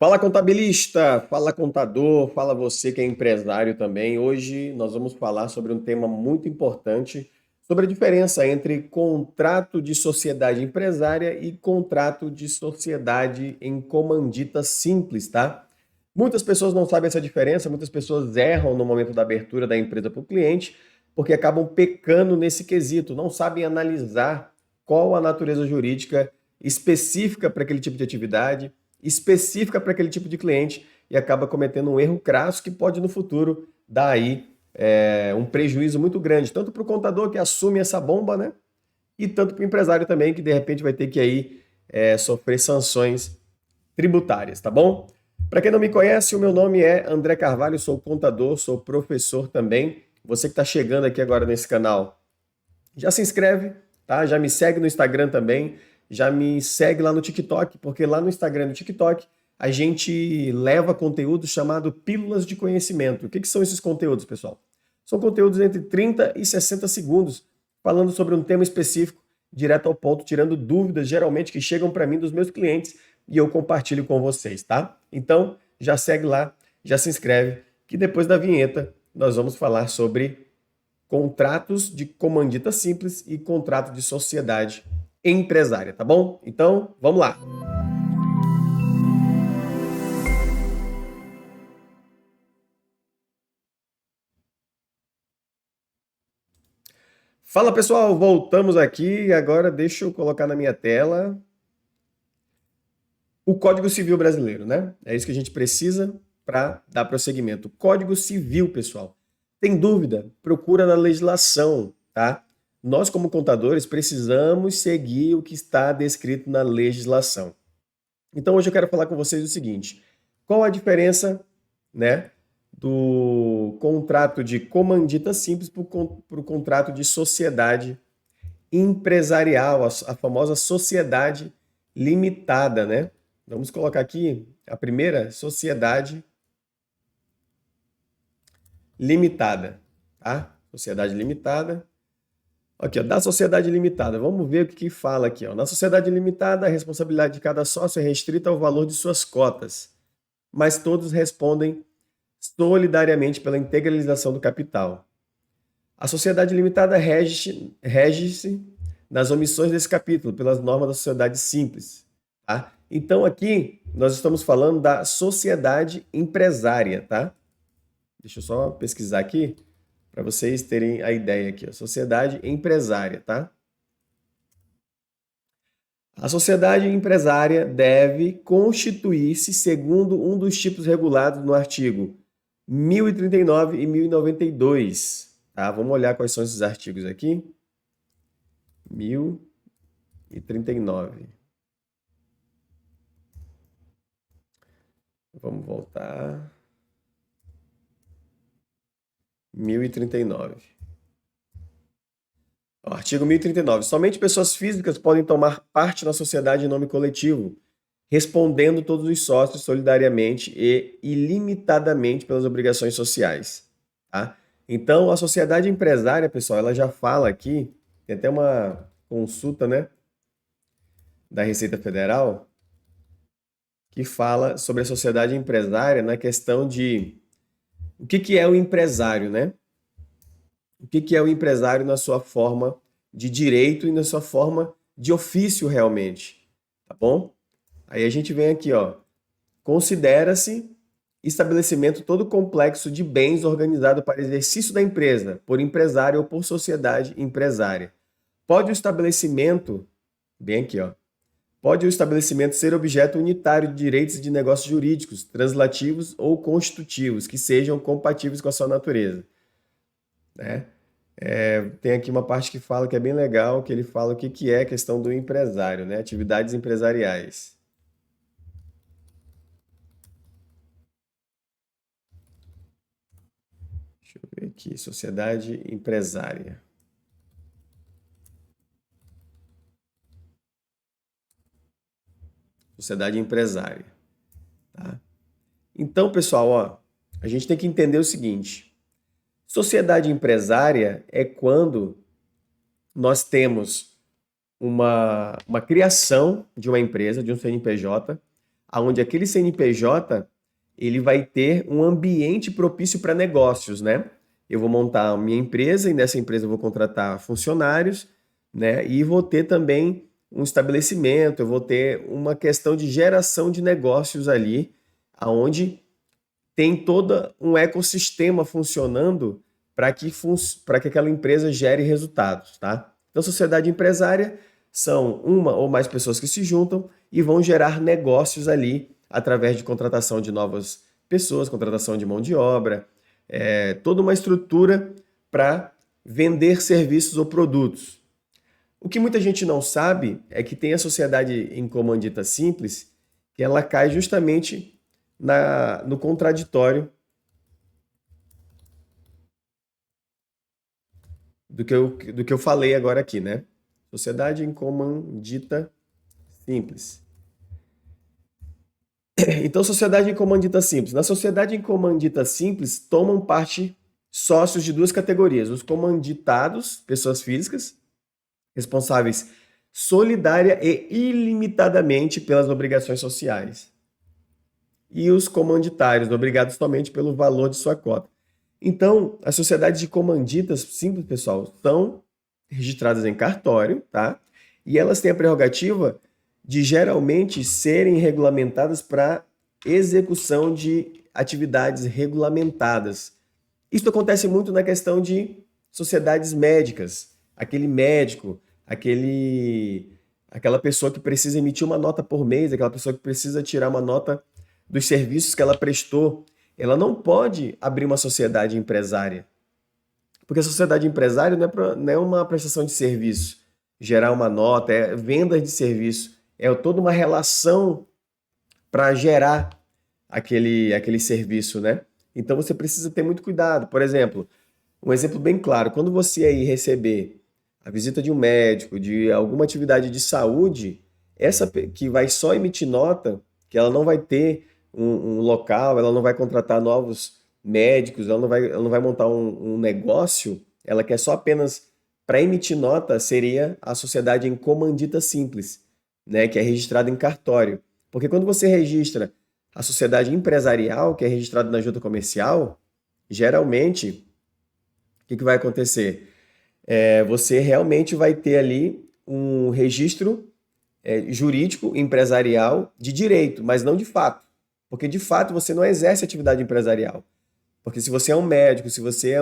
Fala contabilista, fala contador, fala você que é empresário também. Hoje nós vamos falar sobre um tema muito importante, sobre a diferença entre contrato de sociedade empresária e contrato de sociedade em comandita simples, tá? Muitas pessoas não sabem essa diferença, muitas pessoas erram no momento da abertura da empresa para o cliente, porque acabam pecando nesse quesito, não sabem analisar qual a natureza jurídica específica para aquele tipo de atividade, específica para aquele tipo de cliente e acaba cometendo um erro crasso que pode no futuro dar aí um prejuízo muito grande, tanto para o contador que assume essa bomba, né? E tanto para o empresário também que de repente vai ter que aí sofrer sanções tributárias, tá bom? Para quem não me conhece, o meu nome é André Carvalho, sou contador, sou professor também. Você que está chegando aqui agora nesse canal, já se inscreve, tá? Já me segue no Instagram também, já me segue lá no TikTok, porque lá no Instagram e no TikTok a gente leva conteúdo chamado Pílulas de Conhecimento. O que são esses conteúdos, pessoal? São conteúdos entre 30 e 60 segundos, falando sobre um tema específico, direto ao ponto, tirando dúvidas, geralmente, que chegam para mim dos meus clientes e eu compartilho com vocês, tá? Então, já segue lá, já se inscreve, que depois da vinheta nós vamos falar sobre contratos de comandita simples e contrato de sociedade empresária, tá bom? Então, vamos lá. Fala pessoal, voltamos aqui. Agora deixa eu colocar na minha tela o Código Civil brasileiro, né? É isso que a gente precisa para dar prosseguimento. Código Civil, pessoal. Tem dúvida? Procura na legislação, tá? Nós, como contadores, precisamos seguir o que está descrito na legislação. Então, hoje eu quero falar com vocês o seguinte: qual a diferença, né, do contrato de comandita simples para o contrato de sociedade empresarial, a famosa sociedade limitada, né? Vamos colocar aqui a primeira, sociedade limitada, tá? Sociedade limitada. Aqui, ó, da sociedade limitada. Vamos ver o que fala aqui, ó. Na sociedade limitada, a responsabilidade de cada sócio é restrita ao valor de suas cotas, mas todos respondem solidariamente pela integralização do capital. A sociedade limitada rege-se nas omissões desse capítulo, pelas normas da sociedade simples. Tá? Então, aqui, nós estamos falando da sociedade empresária, tá? Deixa eu só pesquisar aqui, para vocês terem a ideia aqui. Ó. Sociedade empresária, tá? A sociedade empresária deve constituir-se segundo um dos tipos regulados no artigo 1039 e 1092. Tá? Vamos olhar quais são esses artigos aqui. 1039. Vamos voltar. 1039. Ó, artigo 1039. Somente pessoas físicas podem tomar parte na sociedade em nome coletivo, respondendo todos os sócios solidariamente e ilimitadamente pelas obrigações sociais. Tá? Então, a sociedade empresária, pessoal, ela já fala aqui, tem até uma consulta, né, da Receita Federal, que fala sobre a sociedade empresária na questão de o que é o empresário, né? O que é o empresário na sua forma de direito e na sua forma de ofício realmente, tá bom? Aí a gente vem aqui, ó. Considera-se estabelecimento todo complexo de bens organizado para exercício da empresa, por empresário ou por sociedade empresária. Pode o estabelecimento, bem aqui, ó. Pode o estabelecimento ser objeto unitário de direitos e de negócios jurídicos, translativos ou constitutivos, que sejam compatíveis com a sua natureza, né? Tem aqui uma parte que fala que é bem legal, que ele fala o que é a questão do empresário, né? Atividades empresariais. Deixa eu ver aqui, sociedade empresária. Sociedade empresária, tá? Então, pessoal, ó, a gente tem que entender o seguinte: sociedade empresária é quando nós temos uma criação de uma empresa, de um CNPJ, onde aquele CNPJ ele vai ter um ambiente propício para negócios, né? Eu vou montar a minha empresa e nessa empresa eu vou contratar funcionários, né? E vou ter também um estabelecimento, eu vou ter uma questão de geração de negócios ali, aonde tem todo um ecossistema funcionando para que aquela empresa gere resultados, tá? Então, sociedade empresária são uma ou mais pessoas que se juntam e vão gerar negócios ali através de contratação de novas pessoas, contratação de mão de obra, toda uma estrutura para vender serviços ou produtos. O que muita gente não sabe é que tem a sociedade em comandita simples, que ela cai justamente no contraditório do que eu falei agora aqui, né? Sociedade em comandita simples. Então, sociedade em comandita simples. Na sociedade em comandita simples, tomam parte sócios de duas categorias: os comanditados, pessoas físicas, responsáveis solidária e ilimitadamente pelas obrigações sociais, e os comanditários, obrigados somente pelo valor de sua cota. Então, as sociedades de comanditas simples, pessoal, são registradas em cartório, tá? E elas têm a prerrogativa de geralmente serem regulamentadas para execução de atividades regulamentadas. Isso acontece muito na questão de sociedades médicas. Aquele médico, aquela pessoa que precisa emitir uma nota por mês, aquela pessoa que precisa tirar uma nota dos serviços que ela prestou, ela não pode abrir uma sociedade empresária. Porque a sociedade empresária não é uma prestação de serviço, gerar uma nota, é venda de serviço, é toda uma relação para gerar aquele serviço, né? Então você precisa ter muito cuidado. Por exemplo, um exemplo bem claro, quando você aí receber a visita de um médico, de alguma atividade de saúde, essa que vai só emitir nota, que ela não vai ter um local, ela não vai contratar novos médicos, ela não vai montar um negócio, ela quer só apenas para emitir nota, seria a sociedade em comandita simples, né, que é registrada em cartório. Porque quando você registra a sociedade empresarial, que é registrada na junta comercial, geralmente, o que vai acontecer? Você realmente vai ter ali um registro jurídico empresarial de direito, mas não de fato. Porque de fato você não exerce atividade empresarial. Porque se você é um médico, se você é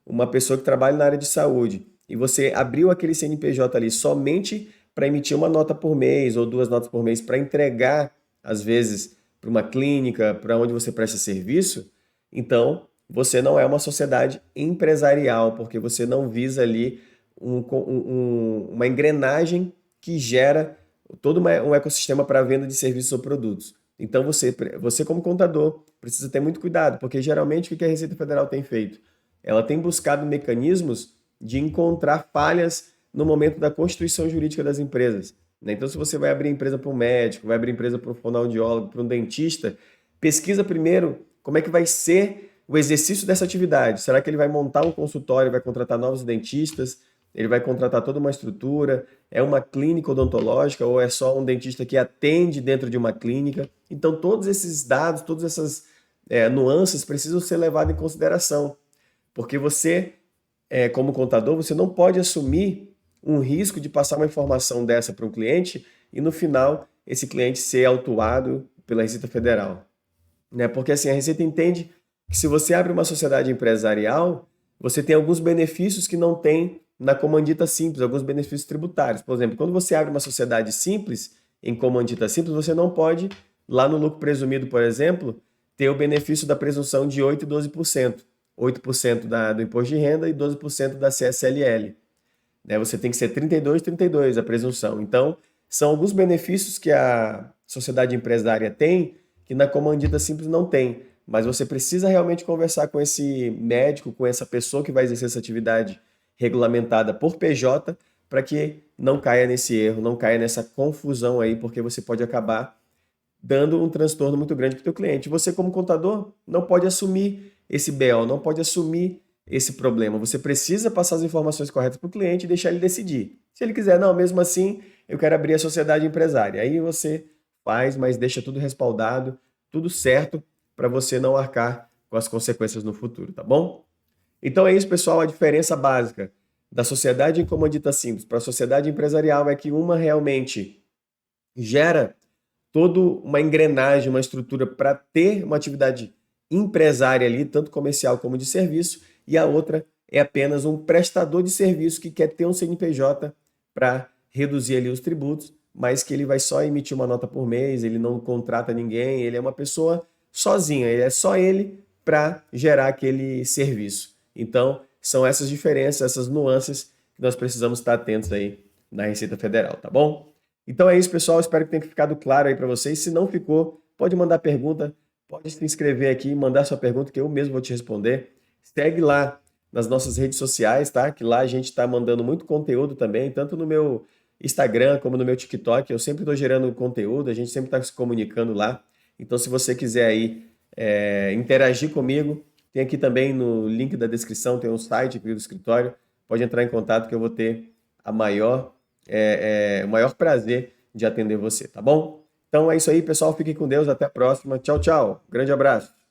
uma pessoa que trabalha na área de saúde e você abriu aquele CNPJ ali somente para emitir uma nota por mês ou duas notas por mês para entregar, às vezes, para uma clínica, para onde você presta serviço, então você não é uma sociedade empresarial, porque você não visa ali uma engrenagem que gera todo um ecossistema para a venda de serviços ou produtos. Então você como contador precisa ter muito cuidado, porque geralmente o que a Receita Federal tem feito? Ela tem buscado mecanismos de encontrar falhas no momento da constituição jurídica das empresas, né? Então, se você vai abrir empresa para um médico, vai abrir empresa para um fonoaudiólogo, para um dentista, pesquisa primeiro como é que vai ser o exercício dessa atividade. Será que ele vai montar um consultório, vai contratar novos dentistas, ele vai contratar toda uma estrutura, é uma clínica odontológica ou é só um dentista que atende dentro de uma clínica? Então, todos esses dados, todas essas nuances precisam ser levados em consideração, porque você, como contador, você não pode assumir um risco de passar uma informação dessa para um cliente e no final esse cliente ser autuado pela Receita Federal, né? Porque assim, a Receita entende que se você abre uma sociedade empresarial, você tem alguns benefícios que não tem na comandita simples, alguns benefícios tributários. Por exemplo, quando você abre uma sociedade simples, em comandita simples, você não pode, lá no lucro presumido, por exemplo, ter o benefício da presunção de 8% e 12%. 8% do imposto de renda e 12% da CSLL. Né? Você tem que ser 32, 32 a presunção. Então, são alguns benefícios que a sociedade empresária tem que na comandita simples não tem. Mas você precisa realmente conversar com esse médico, com essa pessoa que vai exercer essa atividade regulamentada por PJ, para que não caia nesse erro, não caia nessa confusão aí, porque você pode acabar dando um transtorno muito grande para o teu cliente. Você, como contador, não pode assumir esse BO, não pode assumir esse problema. Você precisa passar as informações corretas para o cliente e deixar ele decidir. Se ele quiser, não, mesmo assim, eu quero abrir a sociedade empresária. Aí você faz, mas deixa tudo respaldado, tudo certo, para você não arcar com as consequências no futuro, tá bom? Então é isso, pessoal. A diferença básica da sociedade em comandita simples para a sociedade empresarial é que uma realmente gera toda uma engrenagem, uma estrutura para ter uma atividade empresária ali, tanto comercial como de serviço, e a outra é apenas um prestador de serviço que quer ter um CNPJ para reduzir ali os tributos, mas que ele vai só emitir uma nota por mês, ele não contrata ninguém, ele é uma pessoa sozinha, ele é só ele para gerar aquele serviço. Então, são essas diferenças, essas nuances que nós precisamos estar atentos aí na Receita Federal, tá bom? Então é isso, pessoal. Espero que tenha ficado claro aí para vocês. Se não ficou, pode mandar pergunta, pode se inscrever aqui e mandar sua pergunta que eu mesmo vou te responder. Segue lá nas nossas redes sociais, tá? Que lá a gente está mandando muito conteúdo também, tanto no meu Instagram como no meu TikTok. Eu sempre estou gerando conteúdo, a gente sempre está se comunicando lá. Então, se você quiser aí interagir comigo, tem aqui também no link da descrição, tem um site aqui do escritório. Pode entrar em contato que eu vou ter o maior prazer de atender você, tá bom? Então é isso aí, pessoal. Fiquem com Deus. Até a próxima. Tchau, tchau. Grande abraço.